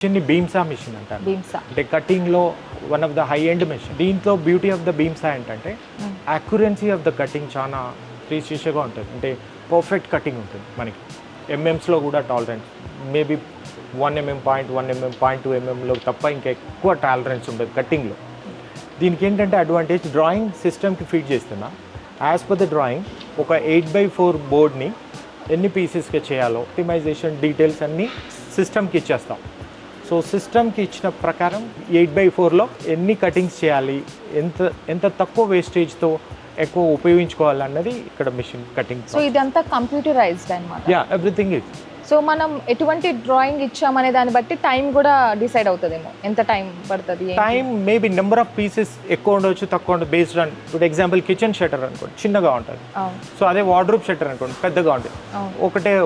మిషన్ని బీమ్సా మిషన్ అంటారు. బీమ్సా అంటే కటింగ్లో one of the high end machine. దీంట్లో బ్యూటీ ఆఫ్ ద బీమ్సా ఏంటంటే యాక్యురెన్సీ ఆఫ్ ద కటింగ్ చాలా ప్రీసియస్గా ఉంటుంది. అంటే పర్ఫెక్ట్ కటింగ్ ఉంటుంది మనకి. ఎంఎంస్లో కూడా టాలరెన్స్ మేబీ 1 mm, 0.1 mm, 0.2 mmలో తప్ప ఇంకా ఎక్కువ టాలరెన్స్ ఉంటుంది కటింగ్లో. దీనికి ఏంటంటే అడ్వాంటేజ్, డ్రాయింగ్ సిస్టమ్కి ఫీడ్ చేస్తున్నా. యాజ్ పర్ ద డ్రాయింగ్ ఒక 8x4 బోర్డ్ని ఎన్ని పీసెస్గా చేయాలో ఆప్టిమైజేషన్ డీటెయిల్స్ అన్నీ సిస్టమ్కి ఇచ్చేస్తాం. సో సిస్టమ్కి ఇచ్చిన ప్రకారం 8x4లో ఎన్ని కటింగ్స్ చేయాలి, ఎంత తక్కువ వేస్టేజ్తో ఎక్కువ ఉపయోగించుకోవాలన్నది ఇక్కడ మిషన్ కటింగ్. సో ఇదంతా కంప్యూటరైజ్డ్ అన్నమాట. Yeah, everything is. సో మనం ఎటువంటి డ్రాయింగ్ ఇచ్చామనే దాన్ని బట్టి టైం కూడా డిసైడ్ అవుతుందేమో, ఎంత టైం పడుతుంది. Time maybe number of pieces ఎక్కువ ఉండవచ్చు, తక్కువ ఉండదు. బేస్డ్ ఆన్ ఇప్పుడు ఎగ్జాంపుల్ కిచెన్ షట్టర్ అనుకోండి, చిన్నగా ఉంటుంది. సో అదే వార్డ్రోబ్ షట్టర్ అనుకోండి, పెద్దగా ఉంటుంది.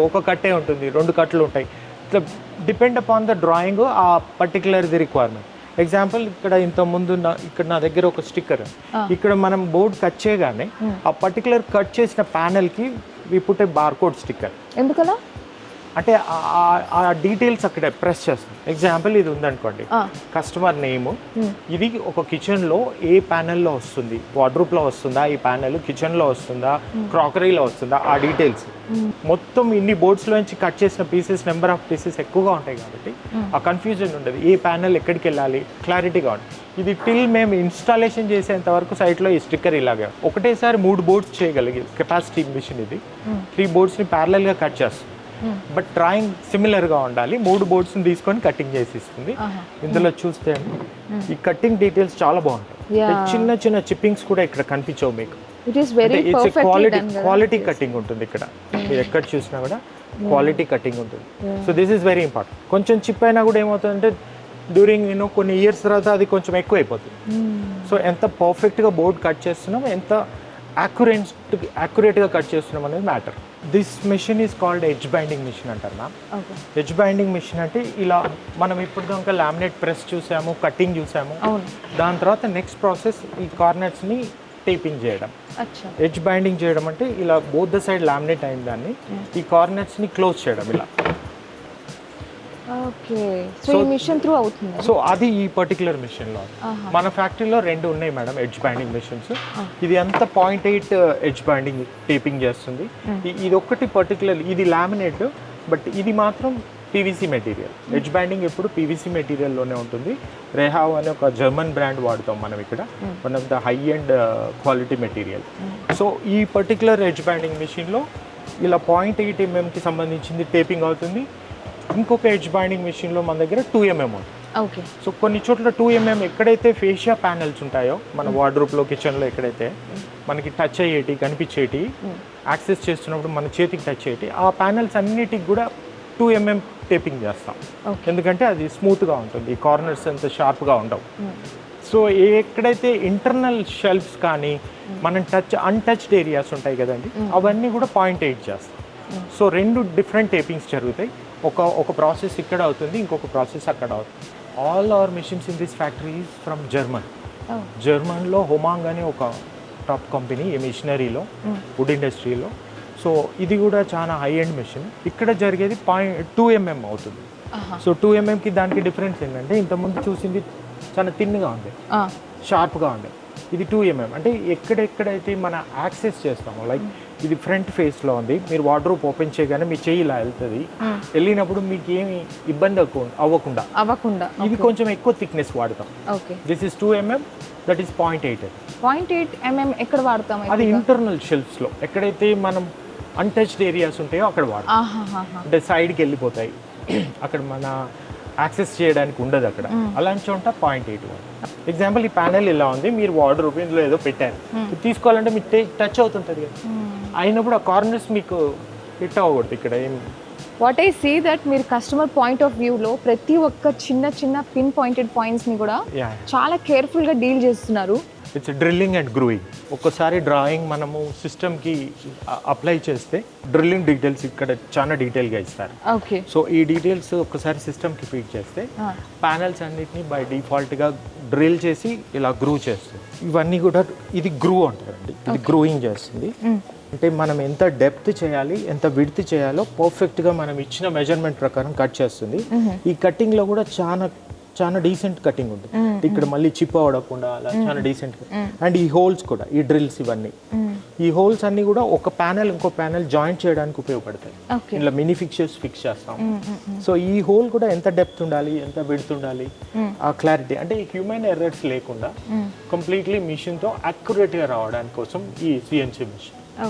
ఒక కట్టే ఉంటుంది, 2 కట్లు ఉంటాయి. ఇట్లా డిపెండ్ అపాన్ ద డ్రాయింగ్, ఆ పర్టికులర్ ది రిక్వైర్మెంట్. ఎగ్జాంపుల్ ఇక్కడ ఇంతకుముందు ఇక్కడ నా దగ్గర ఒక స్టిక్కర్, ఇక్కడ మనం బోర్డ్ కట్ చేయగానే ఆ పర్టికులర్ కట్ చేసిన ప్యానెల్కి we put a barcode sticker. ఎందుకలా అంటే ఆ డీటెయిల్స్ అక్కడ ప్రెస్ చేస్తాం. ఎగ్జాంపుల్ ఇది ఉందనుకోండి, కస్టమర్ నేమ్, ఇది ఒక కిచెన్లో ఏ ప్యానెల్లో వస్తుంది, వార్డ్రోబ్లో వస్తుందా ఈ ప్యానెల్, కిచెన్లో వస్తుందా, క్రాకరీలో వస్తుందా, ఆ డీటెయిల్స్ మొత్తం ఇన్ని బోర్డ్స్లో నుంచి కట్ చేసిన పీసెస్, నెంబర్ ఆఫ్ పీసెస్ ఎక్కువగా ఉంటాయి కాబట్టి ఆ కన్ఫ్యూజన్ ఉండదు. ఏ ప్యానెల్ ఎక్కడికి వెళ్ళాలి క్లారిటీగా ఉంటుంది. ఇది టిల్ మేము ఇన్స్టాలేషన్ చేసేంత వరకు సైట్లో ఈ స్టిక్కర్ ఇలాగే ఒకటేసారి 3 బోర్డ్స్ చేయగలిగే కెపాసిటీ మిషన్ ఇది. 3 బోర్డ్స్ని ప్యారలల్గా కట్ చేస్తుంది. బట్ డ్రాయింగ్ సిమిలర్గా ఉండాలి. 3 బోర్డ్స్ని తీసుకొని కటింగ్ చేసి ఇస్తుంది. ఇందులో చూస్తే ఈ కటింగ్ డీటెయిల్స్ చాలా బాగుంటాయి. చిన్న చిన్న చిప్పింగ్స్ కూడా ఇక్కడ కనిపించవు మీకు. ఇట్స్ క్వాలిటీ కటింగ్ ఉంటుంది ఇక్కడ. మీరు ఎక్కడ చూసినా కూడా క్వాలిటీ కటింగ్ ఉంటుంది. So this is very important. కొంచెం చిప్ అయినా కూడా ఏమవుతుందంటే డ్యూరింగ్ కొన్ని ఇయర్స్ తర్వాత అది కొంచెం ఎక్కువ అయిపోతుంది. సో ఎంత పర్ఫెక్ట్గా బోర్డ్ కట్ చేస్తున్నాం, ఎంత యాక్యురేట్గా కట్ చేస్తున్నాం అనేది matter. This machine is called edge binding machine అంటారు మ్యామ్. ఎడ్జ్ బైండింగ్ మిషన్ అంటే ఇలా మనం ఇప్పుడు దాకా లామినేట్ ప్రెస్ చూసాము, కటింగ్ చూసాము. దాని తర్వాత నెక్స్ట్ ప్రాసెస్ ఈ కార్నర్స్ని టేపింగ్ చేయడం. ఎడ్జ్ బైండింగ్ చేయడం అంటే ఇలా బోత్ ద సైడ్ లామినేట్ అయిన దాన్ని ఈ కార్నర్స్ని క్లోజ్ చేయడం ఇలా. సో అది ఈ పర్టికులర్ మిషన్లో. మన ఫ్యాక్టరీలో 2 ఉన్నాయి మేడం ఎడ్జ్ బైండింగ్ మిషన్స్. ఇది అంత 0.8 ఎడ్జ్ బైండింగ్ టేపింగ్ చేస్తుంది. ఇది ఒక్కటి పర్టికులర్, ఇది లామినేట్, బట్ ఇది మాత్రం పీవీసీ మెటీరియల్. ఎడ్జ్ బైండింగ్ ఎప్పుడు పీవీసీ మెటీరియల్లోనే ఉంటుంది. రెహావ్ అనే ఒక జర్మన్ బ్రాండ్ వాడతాం మనం ఇక్కడ. One of the high end quality material. So ఈ పర్టికులర్ ఎడ్జ్ బైండింగ్ మిషన్లో ఇలా 0.8 mm సంబంధించింది టేపింగ్ అవుతుంది. ఇంకొక ఎడ్జ్ బైండింగ్ మిషన్లో మన దగ్గర 2 mm ఉంటుంది. సో కొన్ని చోట్ల 2 mm ఎక్కడైతే ఫేషియా ప్యానెల్స్ ఉంటాయో మన వార్డ్రోబ్లో, కిచెన్లో ఎక్కడైతే మనకి టచ్ అయ్యేటి, కనిపించేటి, యాక్సెస్ చేస్తున్నప్పుడు మన చేతికి టచ్ అయ్యేటి, ఆ ప్యానెల్స్ అన్నిటికి కూడా 2 mm టేపింగ్ చేస్తాం. ఎందుకంటే అది స్మూత్గా ఉంటుంది, ఈ కార్నర్స్ అంత షార్ప్గా ఉండవు. సో ఎక్కడైతే ఇంటర్నల్ షెల్ఫ్స్ కానీ మనం అన్టచ్డ్ ఏరియాస్ ఉంటాయి కదండి, అవన్నీ కూడా 0.8 చేస్తాం. సో 2 డిఫరెంట్ టేపింగ్స్ జరుగుతాయి. ఒక ప్రాసెస్ ఇక్కడ అవుతుంది, ఇంకొక ప్రాసెస్ అక్కడ అవుతుంది. All our machines in this factory is from German. జర్మన్లో హోమాంగ్ అనే ఒక టాప్ కంపెనీ ఈ మిషనరీలో, వుడ్ ఇండస్ట్రీలో. సో ఇది కూడా చాలా హై ఎండ్ మిషన్. ఇక్కడ జరిగేది 2 mm అవుతుంది. సో 2 mmకి దానికి డిఫరెన్స్ ఏంటంటే ఇంతకుముందు చూసింది చాలా తిన్గా ఉంది, షార్ప్గా ఉంది. ఇది 2 mm అంటే ఎక్కడెక్కడైతే మన యాక్సెస్ చేస్తామో, లైక్ ఇది ఫ్రంట్ ఫేస్లో ఉంది, మీరు వార్డ్రోబ్ ఓపెన్ చేయగానే మీ చెయ్యి ఇలా వెళ్తుంది, వెళ్ళినప్పుడు మీకు ఏమి ఇబ్బంది అవ్వకుండా ఇది కొంచెం ఎక్కువ థిక్నెస్ వాడతాం. This is 2 mm, that is 0.8 mm. ఎక్కడ వాడతాం? అది ఇంటర్నల్ షెల్ఫ్స్లో ఎక్కడైతే మనం అన్టచ్డ్ ఏరియాస్ ఉంటాయో అక్కడ వాడతాం. అంటే సైడ్కి వెళ్ళిపోతాయి, అక్కడ మన యాక్సెస్ చేయడానికి ఉండదు అక్కడ. అలాంటి చోట 0.8. ఎగ్జాంపుల్ ఈ ప్యానెల్ ఇలా ఉంది, మీరు వార్డ్రోబ్ ఇందులో ఏదో పెట్టారు, తీసుకోవాలంటే మీకు టచ్ అవుతుంటుంది కదా, అయినప్పుడు ఆ కార్నర్స్ మీకు హిట్ అవ్వకూడదు. ఇక్కడ ఏం వాట్ ఐ సీ దట్ మీరు కస్టమర్ పాయింట్ ఆఫ్ వ్యూలో ప్రతి ఒక్క చిన్న పిన్ పాయింటెడ్ పాయింట్స్ని కూడా చాలా కేర్ఫుల్గా డీల్ చేస్తున్నారు. It's drilling and గ్రూయింగ్. ఒక్కసారి డ్రాయింగ్ మనము సిస్టమ్కి అప్లై చేస్తే డ్రిల్లింగ్ డీటెయిల్స్ ఇక్కడ చాలా డీటెయిల్గా ఇస్తారు. సో ఈ డీటెయిల్స్ ఒక్కసారి సిస్టమ్కి ఫీడ్ చేస్తే ప్యానెల్స్ అన్నిటిని బై డిఫాల్ట్గా డ్రిల్ చేసి ఇలా గ్రూ చేస్తుంది. ఇవన్నీ కూడా ఇది గ్రూ అంటారండి, ఇది గ్రూయింగ్ చేస్తుంది. అంటే మనం ఎంత డెప్త్ చేయాలి, ఎంత విడ్త్ చేయాలో పర్ఫెక్ట్గా మనం ఇచ్చిన మెజర్మెంట్ ప్రకారం కట్ చేస్తుంది. ఈ కటింగ్లో కూడా చాలా డీసెంట్ కటింగ్ ఉంటుంది. ఇక్కడ మళ్ళీ చిప్ అవ్వకుండా అలా చాలా డీసెంట్. అండ్ ఈ హోల్స్ కూడా, ఈ డ్రిల్స్ ఇవన్నీ, ఈ హోల్స్ అన్ని కూడా ఒక ప్యానెల్ ఇంకో ప్యానెల్ జాయింట్ చేయడానికి ఉపయోగపడతాయి. ఇలా మినీ ఫిక్చర్స్ ఫిక్స్ చేస్తాం. సో ఈ హోల్ కూడా ఎంత డెప్త్ ఉండాలి, ఎంత విడ్త్ ఉండాలి, ఆ క్లారిటీ అంటే హ్యూమన్ ఎర్రర్స్ లేకుండా కంప్లీట్లీ మిషన్తో అక్యురేట్గా రావడానికి కోసం ఈ సిఎన్సి మిషన్.